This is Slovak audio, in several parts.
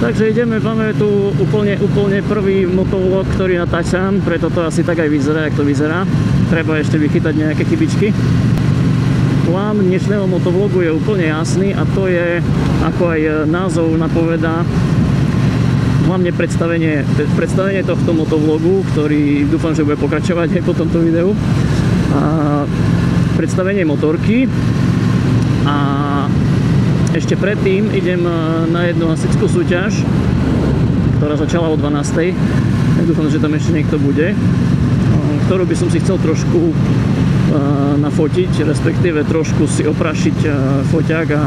Takže ideme, máme tu úplne prvý motovlog, ktorý natáčam, preto to asi tak aj vyzerá, jak to vyzerá. Treba ešte vychytať nejaké chybičky. Plán dnešného motovlogu je úplne jasný a to je, ako aj názov napovedá, hlavne predstavenie tohto motovlogu, ktorý dúfam, že bude pokračovať aj po tomto videu. Predstavenie motorky a ešte predtým idem na jednu hasičskú súťaž, ktorá začala o 12:00. Dúfam, že tam ešte niekto bude, ktorú by som si chcel trošku nafotiť, respektíve trošku si oprašiť foťák a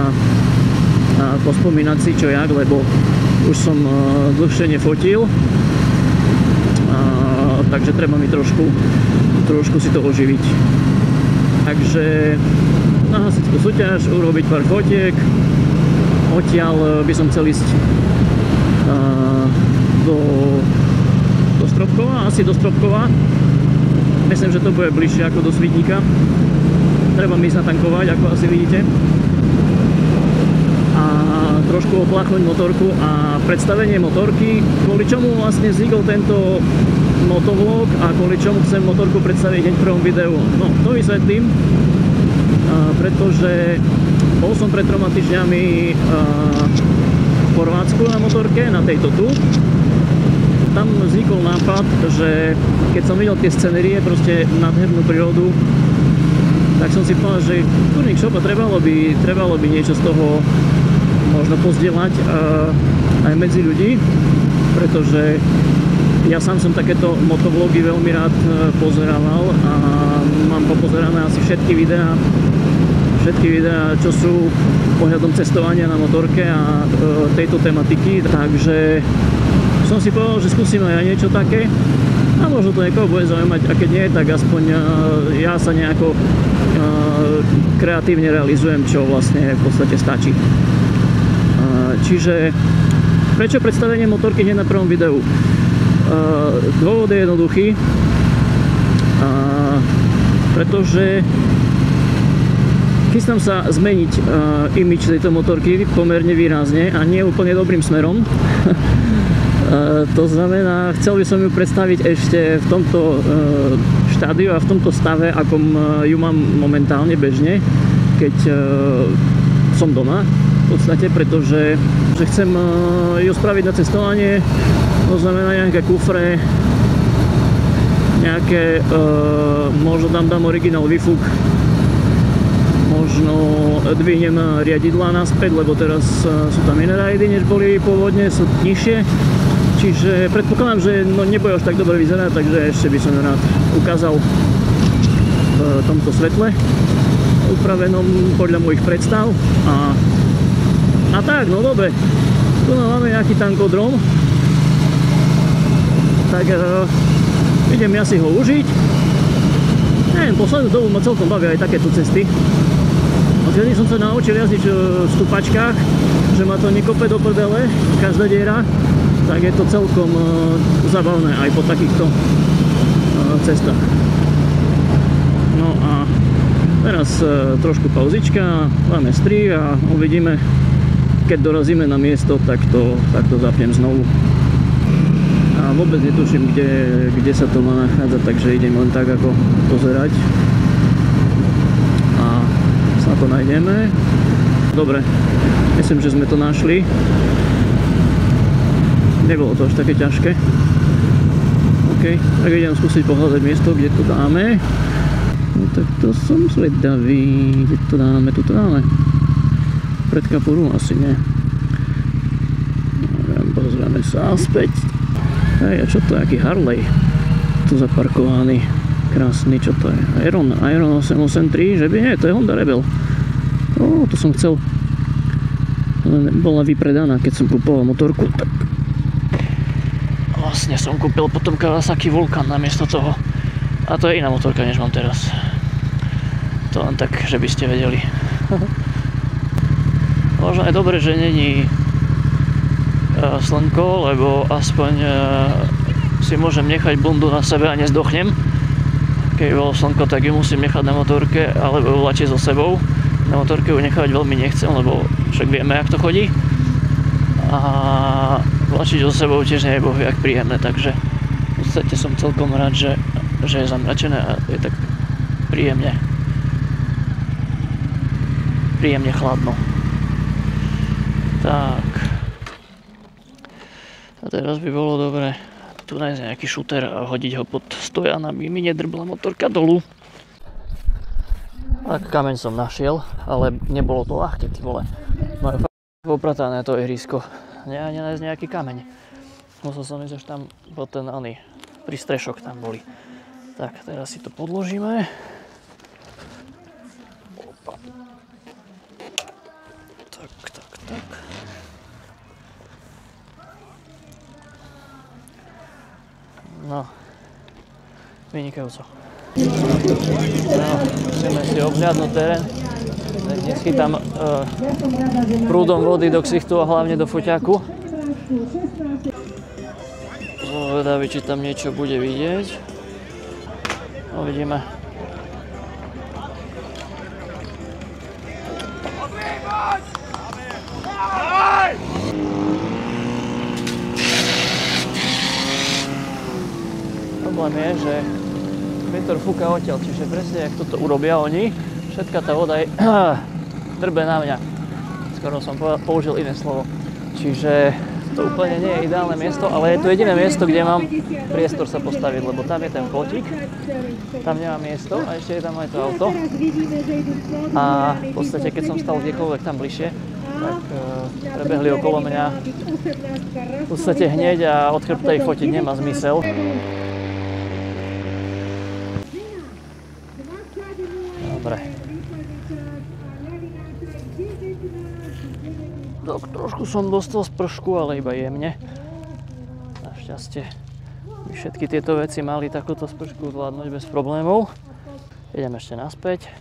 pospomínať si čo jak, lebo už som dlhšie nefotil, takže treba mi trošku si to oživiť. Takže na hasičskú súťaž urobiť pár fotiek. Odtiaľ by som chcel ísť do Stropkova, asi do Stropkova. Myslím, že to bude bližšie ako do Svidníka. Treba mi ísť natankovať, ako asi vidíte. A trošku opláchnuť motorku a predstavenie motorky, kvôli čomu vlastne vznikol tento motovlog a kvôli čomu chcem motorku predstaviť hneď v prvom videu. No, to vysvetlím, pretože bol som pred 3 týždňami v Chorvátsku na motorke, na tejto tu. Tam vznikol nápad, že keď som videl tie scenérie, proste nádhernú prírodu, tak som si povedal, že kurník šopa, trebalo by niečo z toho možno pozdieľať aj medzi ľudí, pretože ja sám som takéto motovlogy veľmi rád pozerával a mám popozerané asi všetky videá, čo sú pohľadom cestovania na motorke a tejto tematiky, takže som si povedal, že skúsim aj niečo také a možno to niekoho bude zaujímať a keď nie, tak aspoň ja sa nejako kreatívne realizujem, čo vlastne v podstate stačí. Čiže prečo predstavenie motorky hneď na prvom videu? Dôvod je jednoduchý, pretože chystám sa zmeniť imidž tejto motorky pomerne výrazne a nie úplne dobrým smerom. To znamená, chcel by som ju predstaviť ešte v tomto štádiu a v tomto stave, akom ju mám momentálne bežne, keď som doma v podstate, pretože chcem ju spraviť na cestovanie, to znamená nejaké kufre, nejaké, možno dám originál výfuk, možno dvihnem riadidlá naspäť, lebo teraz sú tam iné rajdy, než boli pôvodne, sú nižšie. Čiže predpokladám, že nebude až tak dobre vyzerať, takže ešte by som rád ukázal v tomto svetle, upravenom podľa mojich predstav. A tak, no dobre, tu máme nejaký tankodrom, tak idem ja si ho užiť. Neviem, poslednú dobu ma celkom bavia aj takéto cesty. Odkedy som sa naučil jazdiť v stupačkách, že ma to nekope do prdele, každá diera, tak je to celkom zabavné aj po takýchto cestách. No a teraz trošku pauzička, dáme stri a uvidíme, keď dorazíme na miesto, tak to zapnem znovu. A vôbec netuším, kde sa to má nachádzať, takže idem len tak ako pozerať. A sa to nájdeme. Dobre, myslím, že sme to našli. Nebolo to až také ťažké. OK, tak idem skúsiť pohľadať miesto, kde to dáme. No tak to som zvedavý. Kde to dáme? Tu to dáme. Pred kapuru asi nie. Pozrieme sa späť. Hej, a čo to je? Aký Harley? Tu zaparkovaný. Krásny, čo to je? Iron 883, že by nie? To je Honda Rebel. To som chcel. Bola vypredaná, keď som kúpoval motorku. Tak vlastne som kúpil potom Kawasaki Vulcan namiesto toho. A to je iná motorka, než mám teraz. To len tak, že by ste vedeli. Možno je dobré, že není slnko, lebo aspoň si môžem nechať bundu na sebe a nezdochnem. Keď bolo slnko, tak ju musím nechať na motorke, alebo vlačiť so sebou. Na motorke ju nechať veľmi nechcem, lebo však vieme, jak to chodí. A tlačiť so sebou tiež nie je bohviak príjemné, takže v podstate som celkom rád, že je zamračené a je tak príjemne chladno. Tak. A teraz by bolo dobre tu nájsť nejaký šúter a hodiť ho pod stojan, aby mi nedrbla motorka dolu. Tak kameň som našiel, ale nebolo to ľahké, ty vole. Majú popratané to ihrisko. Nie, nenájsť nejaký kameň. Musel som ísť až tam po ten prístrešok tam boli. Tak, teraz si to podložíme. Opa. Tak. No, vynikajúco. No, musíme si obhľadnúť terén. Neschytám prúdom vody do ksichtu a hlavne do foťaku. Zvedavý, či tam niečo bude vidieť. Uvidíme. Problém je, že vietor fúka odtiaľ, čiže presne, jak toto urobia oni, všetka tá voda drbe na mňa. Skoro som použil iné slovo. Čiže to úplne nie je ideálne miesto, ale je to jediné miesto, kde mám priestor sa postaviť, lebo tam je ten plotík, tam nemám miesto a ešte je tam aj to auto. A v podstate, keď som stal kdekoľvek tam bližšie, tak prebehli okolo mňa v podstate hneď a od chrbta ich fotiť nemá zmysel. Dobre. Trošku som dostal spršku, ale iba jemne. Našťastie by všetky tieto veci mali takúto spršku zvládnuť bez problémov. Idem ešte naspäť.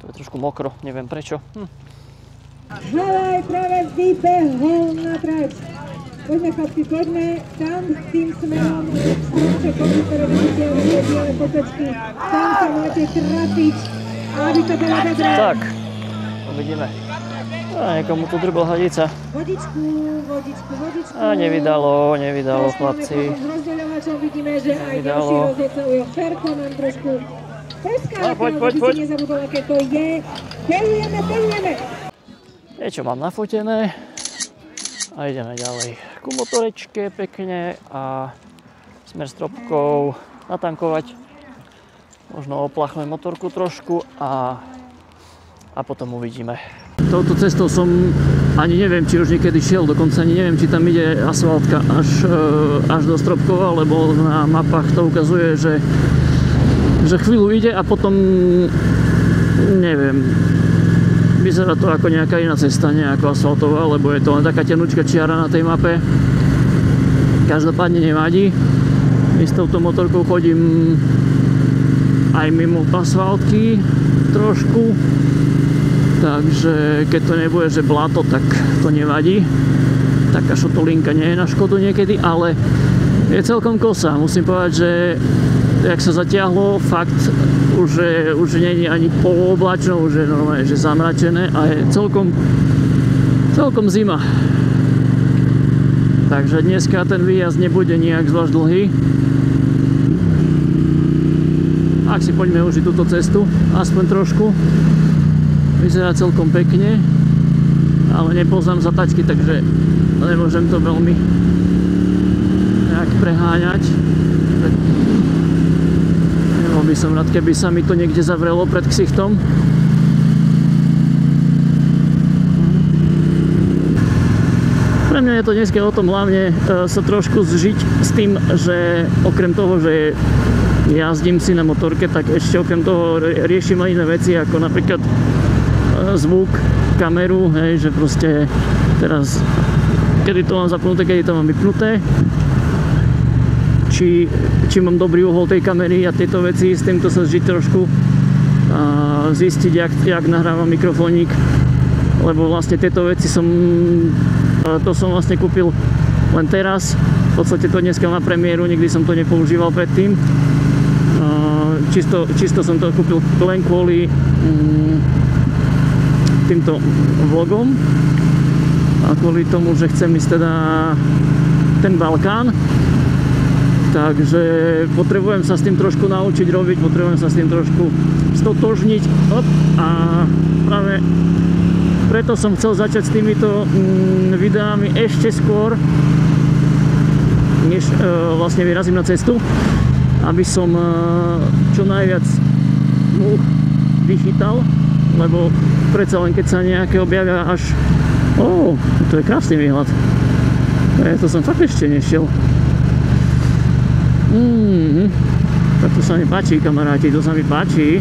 To je trošku mokro, neviem prečo. Želaj, práve vzdýpe, hol na trať. Poďme chlapci, poďme tam s tým smerom, stromčekom, ktoré vidíte, tie biele potečky. Tam sa máte trafiť, aby to bolo dobré. Tak, uvidíme. A niekomu tu drbol hadica. Vodičku. A nevydalo chlapci. S rozdeľovačom vidíme, že aj ďalší rozhodca ujo Ferko nám trošku preskáľa, aby si nezabudol, aké to je. Behujeme. Niečo mám nafotené. A ideme ďalej ku motorečke pekne a smer stropkou natankovať. Možno oplachme motorku trošku a potom uvidíme. Touto cestou som ani neviem, či už niekedy šiel, dokonca ani neviem, či tam ide asfaltka až do Stropkova, lebo na mapách to ukazuje, že chvíľu ide a potom neviem. Vyzerá to ako nejaká iná cesta, nie ako asfaltová, lebo je to len taká tenučká čiara na tej mape. Každopádne nevadí. S touto motorkou chodím aj mimo asfaltky trošku. Takže keď to nebude, že blato, tak to nevadí. Taká šotolinka nie je na škodu niekedy, ale je celkom kosa. Musím povedať, že jak sa zatiahlo, fakt už nie je ani polooblačno, už je normálne, že zamračené a je celkom zima. Takže dneska ten výjazd nebude nejak zvlášť dlhý. Ak si poďme užiť túto cestu, aspoň trošku. Vyzerá celkom pekne, ale nepoznám zatačky, takže nemôžem to veľmi nejak preháňať. Nebol by som rád, keby sa mi to niekde zavrelo pred ksichtom. Pre mňa je to dneska o tom hlavne sa trošku zžiť s tým, že okrem toho, že jazdím si na motorke, tak ešte okrem toho riešim aj iné veci, ako napríklad zvuk, kameru, hej, že proste teraz kedy to mám zapnuté, kedy to mám vypnuté, či mám dobrý uhol tej kamery a tieto veci, s týmto sa zžiť trošku a zistiť, jak nahrávam mikrofónik, lebo vlastne tieto veci som vlastne kúpil len teraz, v podstate to dneska má premiéru, nikdy som to nepoužíval predtým, čisto som to kúpil len kvôli týmto vlogom. a kvôli tomu, že chcem ísť teda ten Balkán. Takže potrebujem sa s tým trošku naučiť robiť, potrebujem sa s tým trošku stotožniť. A práve preto som chcel začať s týmito videami ešte skôr, než vlastne vyrazím na cestu, aby som čo najviac vychytal, lebo predsa len keď sa nejaké objavia až... to je krásny výhľad. To som fakt ešte nešiel. Tak to sa mi páči, kamaráti, to sa mi páči.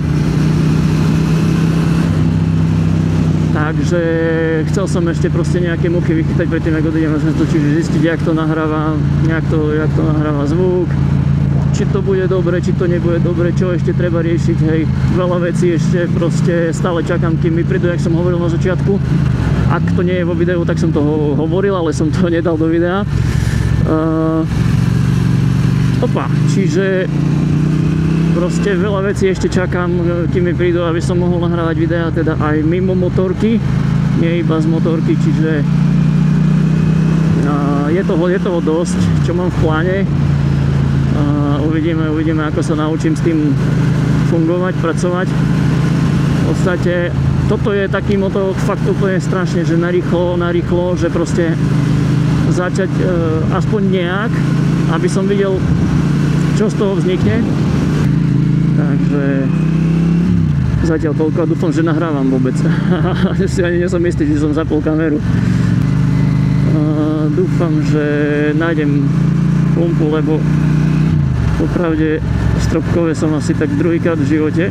Takže chcel som ešte proste nejaké muchy vychytať predtým, ako idem na cestu, čiže zistiť, jak to nahráva, jak to nahráva zvuk, či to bude dobre, či to nebude dobre, čo ešte treba riešiť, hej, veľa vecí ešte proste stále čakám, kým mi prídu, jak som hovoril na začiatku. Ak to nie je vo videu, tak som to hovoril, ale som to nedal do videa. Čiže proste veľa vecí ešte čakám, kým mi prídu, aby som mohol nahrávať videá teda aj mimo motorky, nie iba z motorky, čiže je toho dosť, čo mám v pláne. Uvidíme, ako sa naučím s tým fungovať, pracovať. V podstate toto je taký moto fakt úplne strašne, že narýchlo, že proste začať aspoň nejak, aby som videl, čo z toho vznikne. Takže zatiaľ toľko a dúfam, že nahrávam vôbec. Si ani nesom istý, že som zapol kameru. Dúfam, že nájdem pumpu, lebo popravde stropkové som asi tak druhýkrát v živote,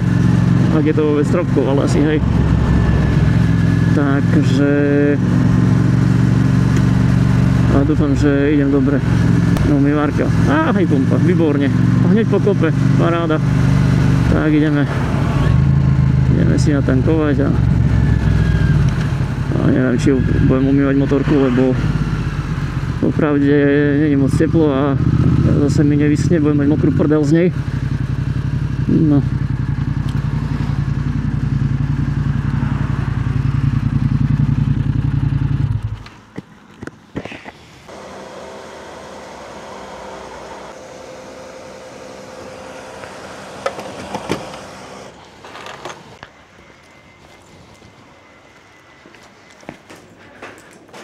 ak je to vôbec stropkov, ale asi hej. Takže dúfam, že idem dobre. No, umývárka. Hej, pumpa, výborne. Hneď po kope, paráda. Tak ideme si natankovať a neviem, či budem umývať motorku, lebo popravde nie je moc teplo a zase mi nevyschne, budem mať mokrú prdel z nej. No.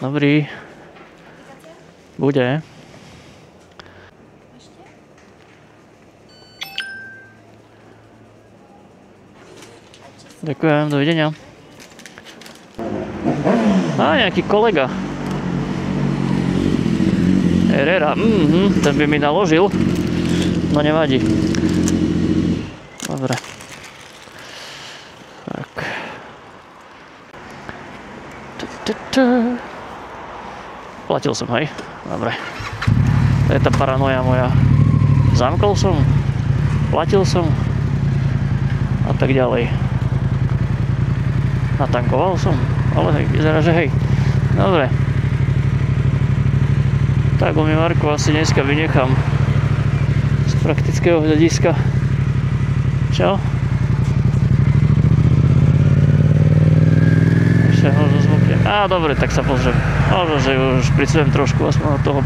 Dobrý. Bude. Ďakujem, dovidenia. Nejaký kolega. Herrera, ten by mi naložil. No nevadí. Dobre. Tak. Platil som, hej? Dobre. To je tá paranoja moja. Zamkol som, platil som a tak ďalej. Natankoval som, ale hej, vyzerá, že hej. Dobre. Tak umývárku asi dneska vynechám z praktického hľadiska. Čo? Ešte ho zazvuknem. Dobre, tak sa pozriem. Možno, že už pricujem trošku aspoň od toho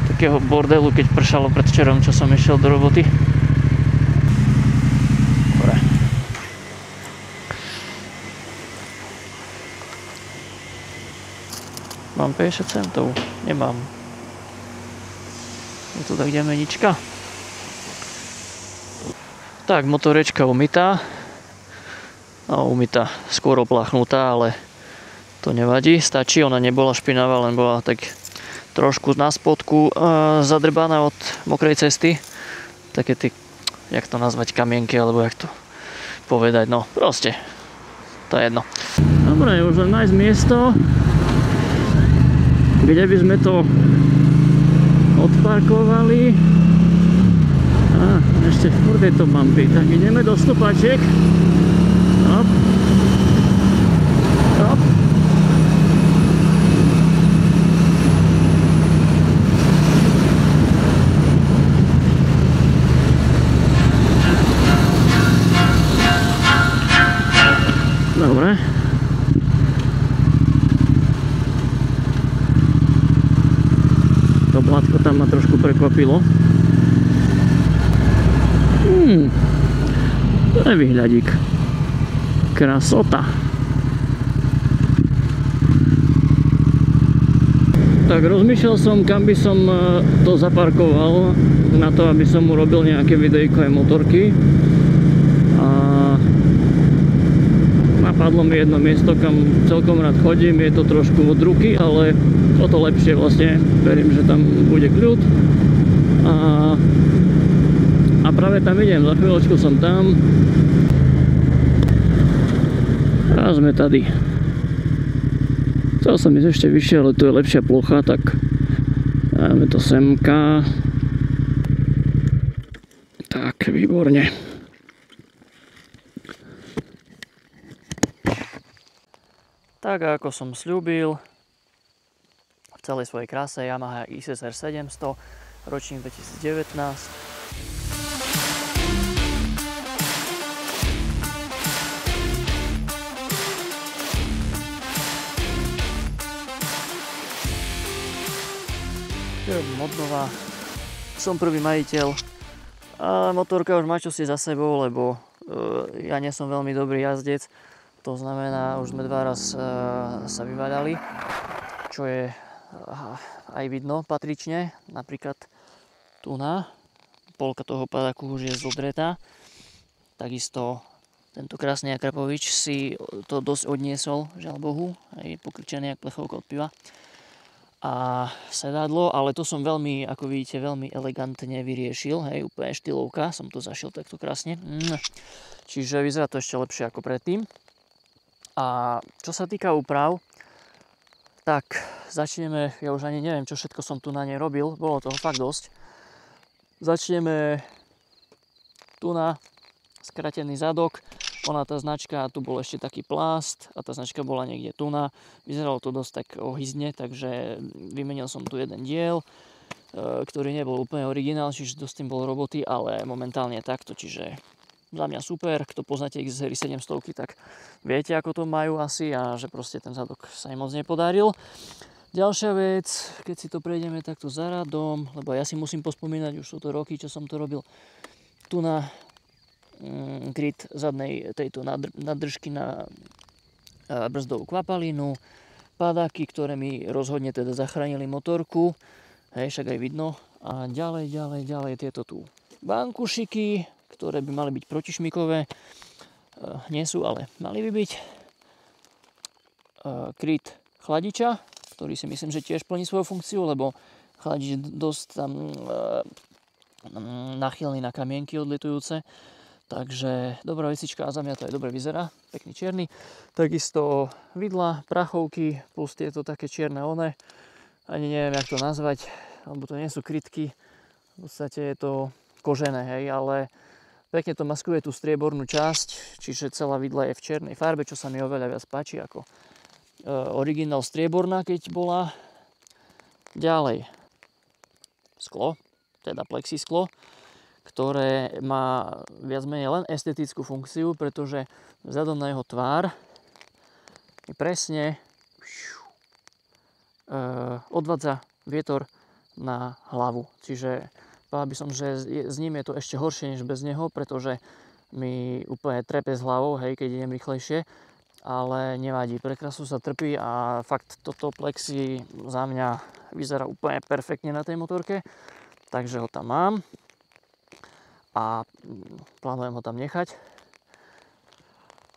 takého bordelu, keď pršalo predvčerom, čo som išiel do roboty. Dobre. Mám 50 centov? Nemám. Je to tak menička. Tak, motorečka umytá. Umytá, skôr opláchnutá, ale to nevadí, stačí, ona nebola špinavá, len bola tak trošku na spodku zadrbaná od mokrej cesty. Také tie, jak to nazvať, kamienky, alebo jak to povedať, no proste, to je jedno. Dobre, už len nájsť miesto, kde by sme to odparkovali. Ešte furt je to bumpy, tak ideme do stúpačiek. Hop. Hop. Dobre. To blátko tam ma trošku prekvapilo. To je výhľadík. Krasota. Tak rozmýšľal som, kam by som to zaparkoval na to, aby som urobil nejaké videjkové motorky. A napadlo mi jedno miesto, kam celkom rád chodím. Je to trošku od ruky, ale o to lepšie vlastne. Verím, že tam bude kľud. A práve tam idem. Za chvíľočku som tam. A sme tady. Chcel som ísť ešte vyššie, ale tu je lepšia plocha, tak dáme to semka. Tak, výborne. Tak, ako som sľúbil, v celej svojej kráse Yamaha XSR 700, ročník 2019. Modnová. Som prvý majiteľ a motorka už má čosi za sebou, lebo ja nie som veľmi dobrý jazdec. To znamená, už sme 2 raz sa vyváľali, čo je aj vidno patrične. Napríklad tu polka toho padáku už je zodretá. Takisto tento krásny Akrapovič si to dosť odniesol, žiaľ Bohu, aj pokrčený jak plechovka od piva. A sedadlo, ale to som veľmi, ako vidíte, veľmi elegantne vyriešil, hej, úplne štýlovka, som to zašiel takto krásne. Čiže vyzerá to ešte lepšie ako predtým. A čo sa týka úprav, tak začneme, ja už ani neviem, čo všetko som tu na nej robil, bolo toho fakt dosť. Začneme tu skratený zadok. Ona, tá značka, tu bol ešte taký plást a tá značka bola niekde tu Vyzeralo to dosť tak ohyzne, takže vymenil som tu jeden diel, ktorý nebol úplne originál, čiže dosť tým bol roboty, ale momentálne takto, čiže za mňa super. Kto poznáte XSR 700, tak viete, ako to majú asi a že proste ten zadok sa im moc nepodaril. Ďalšia vec, keď si to prejdeme takto za radom, lebo ja si musím pospomínať, už sú to roky, čo som to robil, tu kryt zadnej tejto nadržky na brzdovú kvapalinu, padáky, ktoré mi rozhodne teda zachránili motorku, hej, však aj vidno. A ďalej tieto tu bankušiky, ktoré by mali byť protišmykové, nie sú, ale mali by byť. Kryt chladiča, ktorý si myslím, že tiež plní svoju funkciu, lebo chladič je dosť tam nachylný na kamienky odletujúce. Takže dobrá vecička a za mňa to aj dobre vyzerá, pekný čierny. Takisto vidla, prachovky plus tieto také čierne one. Ani neviem, jak to nazvať, lebo to nie sú krytky. V podstate je to kožené, hej, ale pekne to maskuje tú striebornú časť, čiže celá vidla je v čiernej farbe, čo sa mi oveľa viac páči ako originál strieborná, keď bola. Ďalej sklo, teda plexisklo, ktoré má viac menej len estetickú funkciu, pretože vzhľadom na jeho tvár je presne odvádza vietor na hlavu. Čiže povedal by som, že s ním je to ešte horšie než bez neho, pretože mi úplne trepe s hlavou, hej, keď idem rýchlejšie, ale nevadí, pre krasu sa trpí a fakt toto plexi za mňa vyzerá úplne perfektne na tej motorke, takže ho tam mám a plánujem ho tam nechať.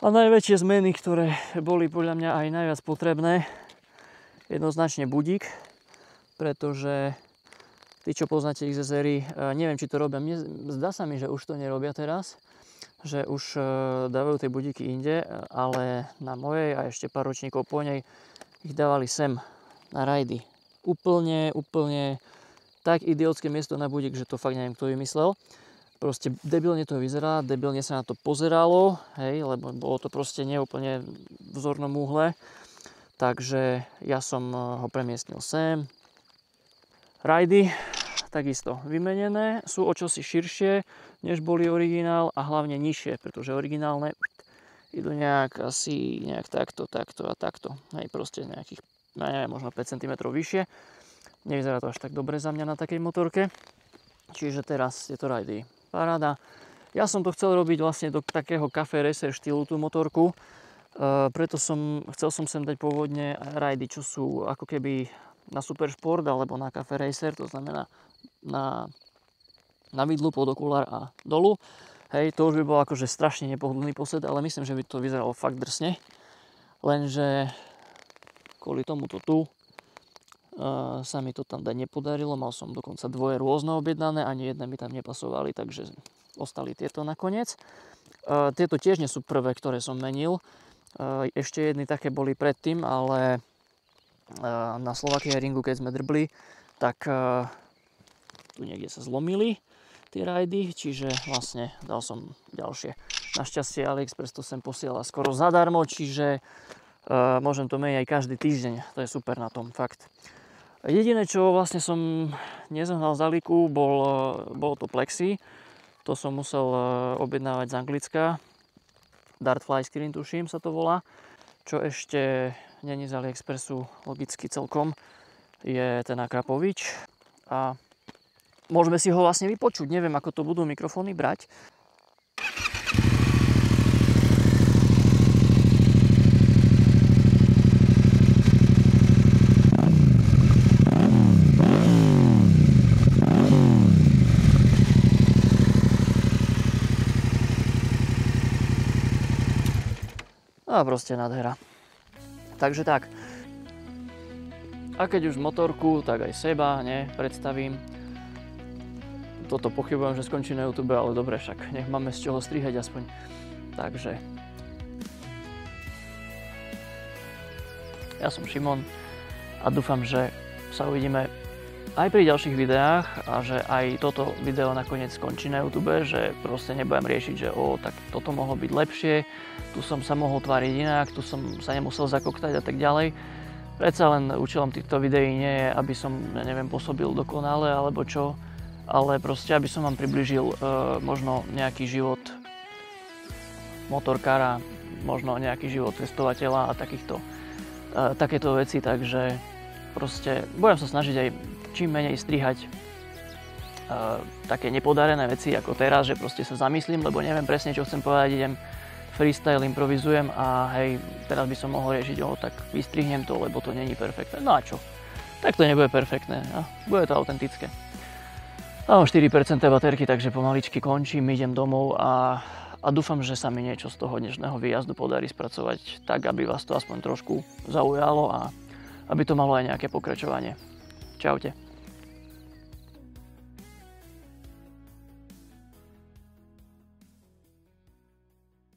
A najväčšie zmeny, ktoré boli podľa mňa aj najviac potrebné, jednoznačne budík, pretože tí, čo poznáte XSR, neviem, či to robia, zdá sa mi, že už to nerobia teraz, že už dávajú tie budíky inde, ale na mojej a ešte pár ročníkov po nej ich dávali sem na rajdy. Úplne tak idiotské miesto na budík, že to fakt neviem, kto vymyslel. Proste debilne to vyzerá, debilne sa na to pozeralo, hej, lebo bolo to proste neúplne v vzornom úhle. Takže ja som ho premiestnil sem. Rajdy takisto vymenené, sú o čosi širšie, než boli originál a hlavne nižšie, pretože originálne idú nejak takto a takto. Hej, proste nejakých, neviem, možno 5 cm vyššie. Nevyzerá to až tak dobre za mňa na takej motorke. Čiže teraz je to rajdy paráda. Ja som to chcel robiť vlastne do takého café racer štýlu tú motorku. Preto chcel som sem dať pôvodne rajdy, čo sú ako keby na Super Sport alebo na café racer, to znamená na vidlu, pod okulár a dolu. Hej, to už by bol akože strašne nepohodlný posed, ale myslím, že by to vyzeralo fakt drsne. Lenže kvôli tomuto tu sa mi to tam dať nepodarilo. Mal som dokonca dvoje rôzne objednané, ani jedné mi tam nepasovali, takže ostali tieto nakoniec. Tieto tiež nie sú prvé, ktoré som menil. Ešte jedny také boli predtým, ale na Slovakia Ringu, keď sme drbli, tak tu niekde sa zlomili tie rajdy, čiže vlastne dal som ďalšie. Našťastie AliExpress to sem posiela skoro zadarmo, čiže môžem to meniť aj každý týždeň. To je super na tom, fakt. Jediné, čo vlastne som nezohnal z Aliku, bolo to plexi. To som musel objednávať z Anglicka. Dartfly Screen, tuším, sa to volá. Čo ešte není z AliExpressu logicky celkom, je ten Akrapovič. A môžeme si ho vlastne vypočuť. Neviem, ako to budú mikrofóny brať. A proste nádhera. Takže tak. A keď už motorku, tak aj seba, predstavím. Toto pochybujem, že skončí na YouTube, ale dobre, však nech máme z čoho strihať aspoň. Takže. Ja som Šimon a dúfam, že sa uvidíme aj pri ďalších videách a že aj toto video nakoniec skončí na YouTube, že proste nebudem riešiť, že tak toto mohlo byť lepšie, tu som sa mohol tváriť inak, tu som sa nemusel zakoktať a tak ďalej. Predsa len účelom týchto videí nie je, aby som, pôsobil dokonale alebo čo, ale proste, aby som vám priblížil možno nejaký život motorkára, možno nejaký život testovateľa a takéto veci, takže proste budem sa snažiť aj čím menej strihať také nepodarené veci ako teraz, že proste sa zamyslím, lebo neviem presne, čo chcem povedať, idem freestyle, improvizujem a hej, teraz by som mohol riešiť, tak vystrihnem to, lebo to není perfektné. No a čo? Tak to nebude perfektné, bude to autentické. Mám 4% baterky, takže pomaličky končím, idem domov a dúfam, že sa mi niečo z toho dnešného výjazdu podarí spracovať tak, aby vás to aspoň trošku zaujalo a aby to malo aj nejaké pokračovanie. Čaute.